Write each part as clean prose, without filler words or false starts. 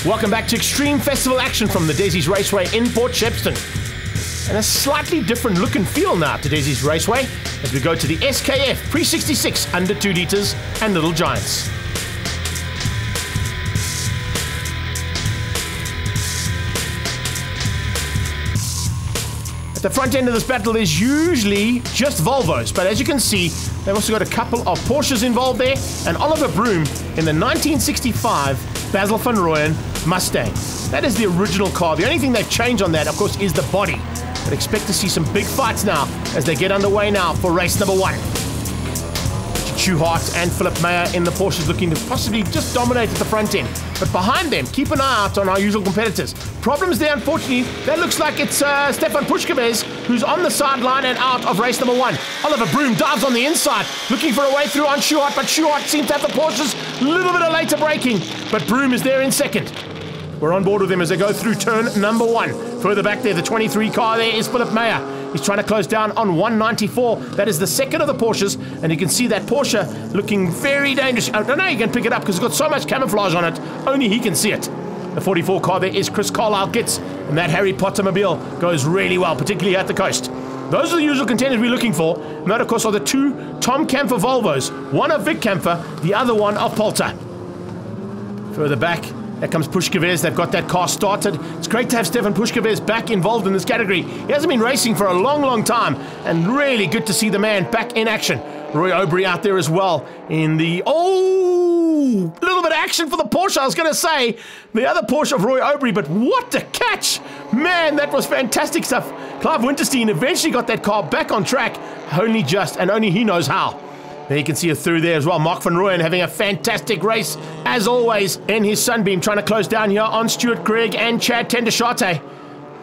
Welcome back to extreme festival action from the Dezzi's Raceway in Port Shepstone. And a slightly different look and feel now to Dezzi's Raceway as we go to the SKF Pre-66 under 2 litres and Little Giants. At the front end of this battle there's usually just Volvos, but as you can see, they've also got a couple of Porsches involved there, and Oliver Broom in the 1965 Basil van Rooyen Mustang. That is the original car. The only thing they've changed on that, of course, is the body. But expect to see some big fights now as they get underway now for race number 1. Schuhart and Philip Meyer in the Porsches looking to possibly just dominate at the front end. But behind them, keep an eye out on our usual competitors. Problems there, unfortunately. That looks like it's Stefan Pushkevez who's on the sideline and out of race number 1. Oliver Broom dives on the inside, looking for a way through on Schuhart, but Schuhart seems to have the Porsches. A little bit of later braking, but Broom is there in second. We're on board with them as they go through turn number 1. Further back there, the 23 car there is Philip Meyer. He's trying to close down on 194. That is the second of the Porsches, and you can see that Porsche looking very dangerous. I don't know, you can pick it up because it's got so much camouflage on it, only he can see it. The 44 car there is Chris Carlisle-Gitz, and that Harry Potter mobile goes really well, particularly at the coast. Those are the usual contenders we're looking for, and that of course are the 2 Tom Camphor Volvos, one of Vic Camphor, the other one of Polter. Further back, there comes Pushkevez. They've got that car started. It's great to have Stefan Pushkevez back involved in this category. He hasn't been racing for a long, long time, and really good to see the man back in action. Roy Aubrey out there as well in the... Oh! A little bit of action for the Porsche, I was going to say. The other Porsche of Roy Aubrey, but what a catch! Man, that was fantastic stuff. Clive Winterstein eventually got that car back on track, only just, and only he knows how. There you can see it through there as well. Mark van Rooyen having a fantastic race, as always, in his Sunbeam, trying to close down here on Stuart Gregg and Chad Tendershate.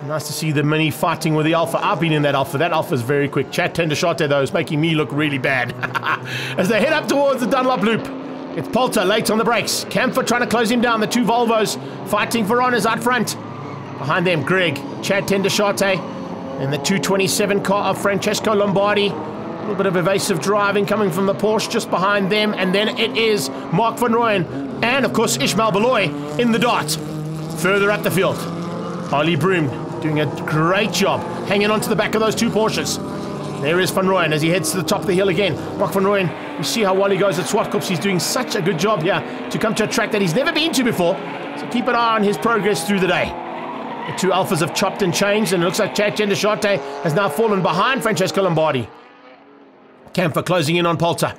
Nice to see the Mini fighting with the Alpha. I've been in that Alpha. That Alpha is very quick. Chad Tendershate, though, is making me look really bad. As they head up towards the Dunlop Loop, it's Polter late on the brakes. Camphor trying to close him down. The 2 Volvos fighting for honours out front. Behind them, Gregg, Chad Tendershate, and the 227 car of Francesco Lombardi. A little bit of evasive driving coming from the Porsche just behind them, and then it is Mark van Rooyen and, of course, Ishmael Beloy in the Dart. Further up the field, Ollie Broom doing a great job hanging on to the back of those 2 Porsches. There is van Rooyen as he heads to the top of the hill again. Mark van Rooyen, you see how well he goes at Swartkops. He's doing such a good job here to come to a track that he's never been to before, so keep an eye on his progress through the day. The 2 Alphas have chopped and changed, and it looks like Chad Tendershate has now fallen behind Francesco Lombardi. Camphor closing in on Polter.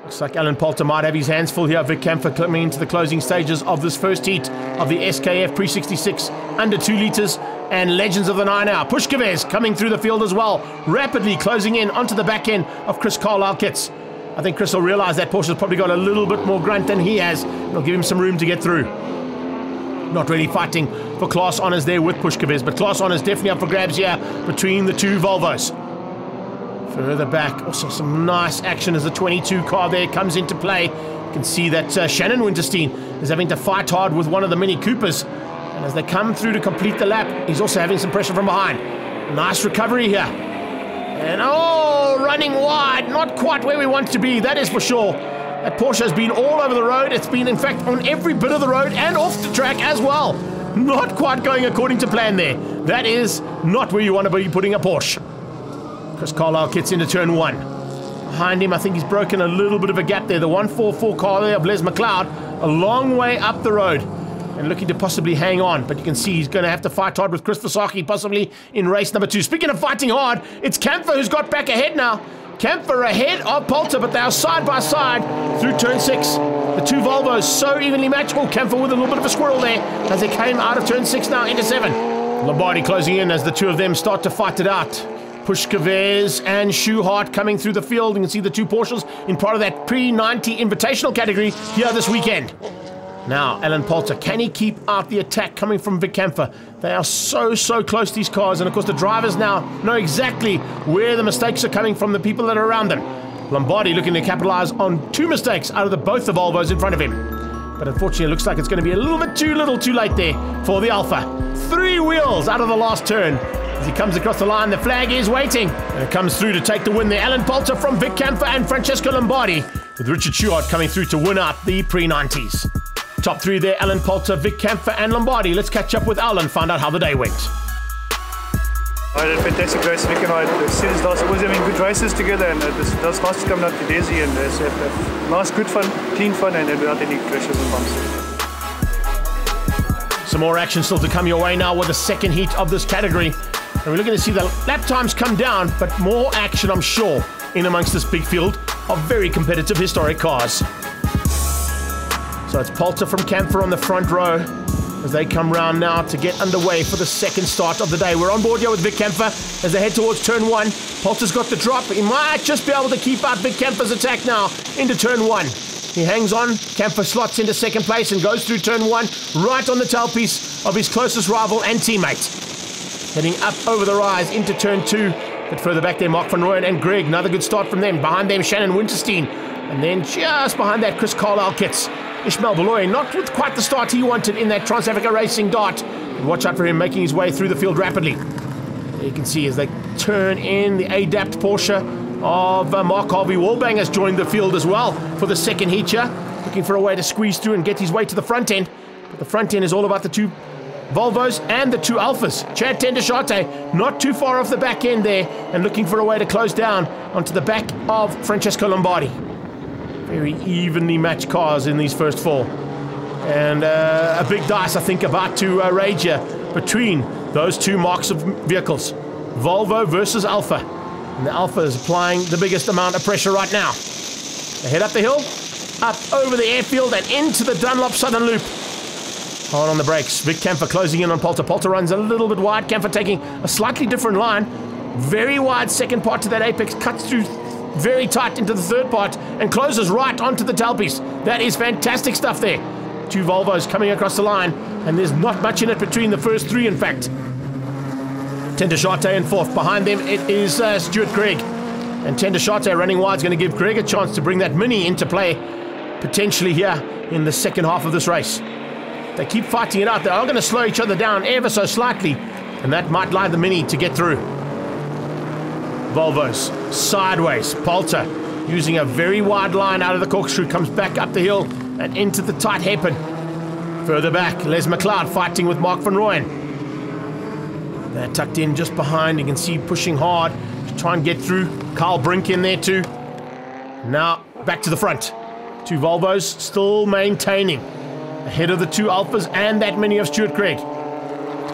Looks like Alan Polter might have his hands full here. Vic Camphor coming into the closing stages of this first heat of the SKF Pre-66 under 2 litres and Legends of the 9 Hour. Pushkevez coming through the field as well, rapidly closing in onto the back end of Chris Carlisle-Gitz. I think Chris will realise that Porsche's probably got a little bit more grunt than he has. It'll give him some room to get through. Not really fighting for class honours there with Pushkevez, but class honours definitely up for grabs here between the 2 Volvos. Further back, also some nice action as the 22 car there comes into play. You can see that Shannon Winterstein is having to fight hard with one of the Mini Coopers. And as they come through to complete the lap, he's also having some pressure from behind. Nice recovery here. And oh, running wide. Not quite where we want to be, that is for sure. That Porsche has been all over the road. It's been, in fact, on every bit of the road and off the track as well. Not quite going according to plan there. That is not where you want to be putting a Porsche. Chris Carlisle gets into turn 1. Behind him, I think he's broken a little bit of a gap there. The 144 car there of Les McLeod, a long way up the road and looking to possibly hang on. But you can see he's going to have to fight hard with Chris Versaki, possibly in race number 2. Speaking of fighting hard, it's Camphor who's got back ahead now. Camphor ahead of Polter, but they are side by side through turn 6. The 2 Volvos so evenly matched. Oh, Camphor with a little bit of a squirrel there as they came out of turn 6 now into 7. Lombardi closing in as the 2 of them start to fight it out. Pushkevez and Schuhart coming through the field. You can see the 2 Porsches in part of that pre-90 invitational category here this weekend. Now, Alan Polter, can he keep out the attack coming from Vic Camphor? They are so close, these cars, and of course the drivers now know exactly where the mistakes are coming from, the people that are around them. Lombardi looking to capitalize on 2 mistakes out of both the Volvos in front of him. But unfortunately, it looks like it's going to be a little bit too little too late there for the Alpha. 3 wheels out of the last turn. As he comes across the line, the flag is waiting. And it comes through to take the win there. Alan Polter from Vic Camphor and Francesco Lombardi, with Richard Schuhart coming through to win out the pre-90s. Top three there, Alan Poulter, Vic Kempfer and Lombardi. Let's catch up with Al and find out how the day went. I had a fantastic race. Vic and I, since last, always having good races together, and this last coming up to Dezzi, and it's nice, good fun, clean fun, and without any crashes and bumps. Some more action still to come your way now with the second heat of this category. And we're looking to see the lap times come down, but more action, I'm sure, in amongst this big field of very competitive historic cars. So it's Poulter from Kempfer on the front row as they come round now to get underway for the second start of the day. We're on board here with Vic Kempfer as they head towards turn one. Poulter's got the drop. He might just be able to keep out Vic Kempfer's attack now into turn one. He hangs on. Kempfer slots into second place and goes through turn one, right on the tailpiece of his closest rival and teammate. Heading up over the rise into turn two. But further back there, Mark van Rooyen and Greg. Another good start from them. Behind them, Shannon Winterstein. And then just behind that, Chris Carlisle-Kitts. Ishmael Beloy, not with quite the start he wanted in that Trans-Africa Racing dart. But watch out for him making his way through the field rapidly. There you can see as they turn in, the ADAPT Porsche of Mark Harvey Wallbang has joined the field as well for the second heat here. Looking for a way to squeeze through and get his way to the front end. But the front end is all about the two Volvos and the two Alphas. Chad Tendeshate not too far off the back end there and looking for a way to close down onto the back of Francesco Lombardi. Very evenly matched cars in these first four. And a big dice, I think, about to rage here between those two marks of vehicles. Volvo versus Alpha. And the Alpha is applying the biggest amount of pressure right now. They head up the hill, up over the airfield and into the Dunlop Southern Loop. Hard on the brakes. Vic Kempfer closing in on Poulter. Poulter runs a little bit wide. Kempfer taking a slightly different line. Very wide second part to that apex. Cuts through very tight into the third part and closes right onto the tailpiece. That is fantastic stuff there. Two Volvos coming across the line, and there's not much in it between the first three, in fact. Tendeshate in fourth. Behind them, it is Stuart Craig. And Tendeshate running wide is going to give Craig a chance to bring that Mini into play, potentially here in the second half of this race. They keep fighting it out. They are going to slow each other down ever so slightly, and that might allow the Mini to get through. Volvos sideways. Poulter using a very wide line out of the corkscrew, comes back up the hill and into the tight hairpin. Further back, Les McLeod fighting with Mark van Rooyen. They're tucked in just behind. You can see pushing hard to try and get through. Carl Brink in there too. Now back to the front. Two Volvos still maintaining ahead of the two Alphas and that Mini of Stuart Craig.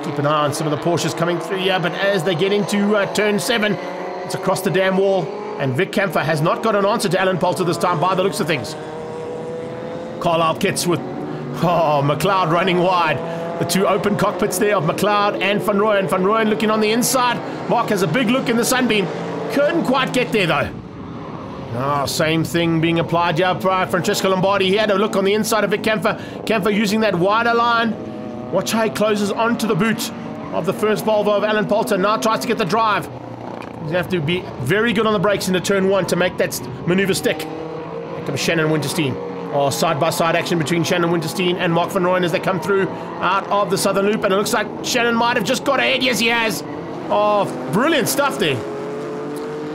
Keep an eye on some of the Porsches coming through here, but as they get into turn 7, it's across the damn wall, and Vic Kempfer has not got an answer to Alan Poulter this time by the looks of things. Carlisle-Kitts with McLeod running wide. The two open cockpits there of McLeod and Van Rooyen. Van Rooyen looking on the inside. Mark has a big look in the sunbeam. Couldn't quite get there though. Same thing being applied here by Francesco Lombardi. He had a look on the inside of Vic Kempfer. Kempfer using that wider line. Watch how he closes onto the boot of the first Volvo of Alan Poulter. Now tries to get the drive. He's going to have to be very good on the brakes into turn 1 to make that maneuver stick. Here comes Shannon Winterstein. Side-by-side action between Shannon Winterstein and Mark van Rooyen as they come through out of the Southern Loop. And it looks like Shannon might have just got ahead. Yes, he has. Brilliant stuff there.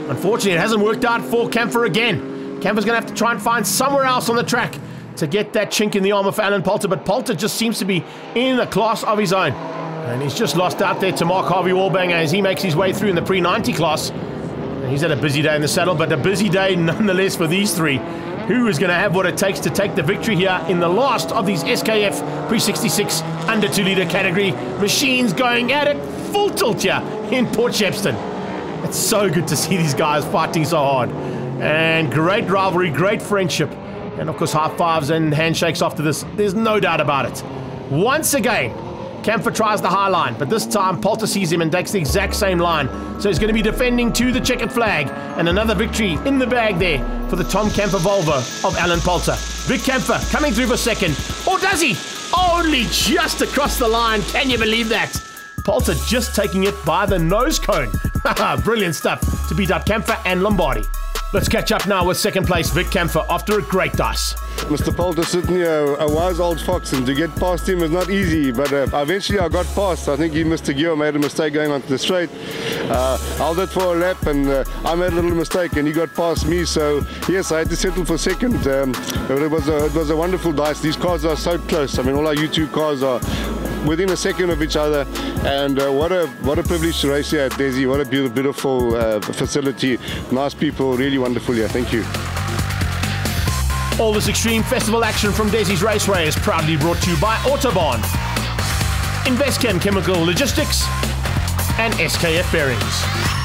Unfortunately, it hasn't worked out for Kempfer again. Kempfer's going to have to try and find somewhere else on the track to get that chink in the armor for Alan Poulter. But Poulter just seems to be in a class of his own. And he's just lost out there to Mark Harvey Wallbang as he makes his way through in the pre-90 class. And he's had a busy day in the saddle, but a busy day nonetheless for these three. Who is going to have what it takes to take the victory here in the last of these SKF Pre-66 under 2-litre category machines going at it full tilt here in Port Shepstone. It's so good to see these guys fighting so hard. And great rivalry, great friendship. And of course, high fives and handshakes after this. There's no doubt about it. Once again, Kempfer tries the high line, but this time Poulter sees him and takes the exact same line. So he's going to be defending to the checkered flag. And another victory in the bag there for the Tom Kempfer Volvo of Alan Poulter. Vic Kempfer coming through for second. Or does he? Only just across the line. Can you believe that? Poulter just taking it by the nose cone. Brilliant stuff to beat up Kempfer and Lombardi. Let's catch up now with second place Vic Camphor after a great dice. Mr. Poulter sitting here, a wise old fox, and to get past him is not easy, but eventually I got past. I think he missed a gear, made a mistake going onto the straight. Held it for a lap, and I made a little mistake, and he got past me, so yes, I had to settle for second. But it was a wonderful dice. These cars are so close. I mean, all our U2 cars are within a second of each other, and what a privilege to race here at Dezzi. What a beautiful facility, nice people, really wonderful here. Thank you. All this extreme festival action from Dezzi's Raceway is proudly brought to you by Autobahn, Investchem Chemical Logistics, and SKF Bearings.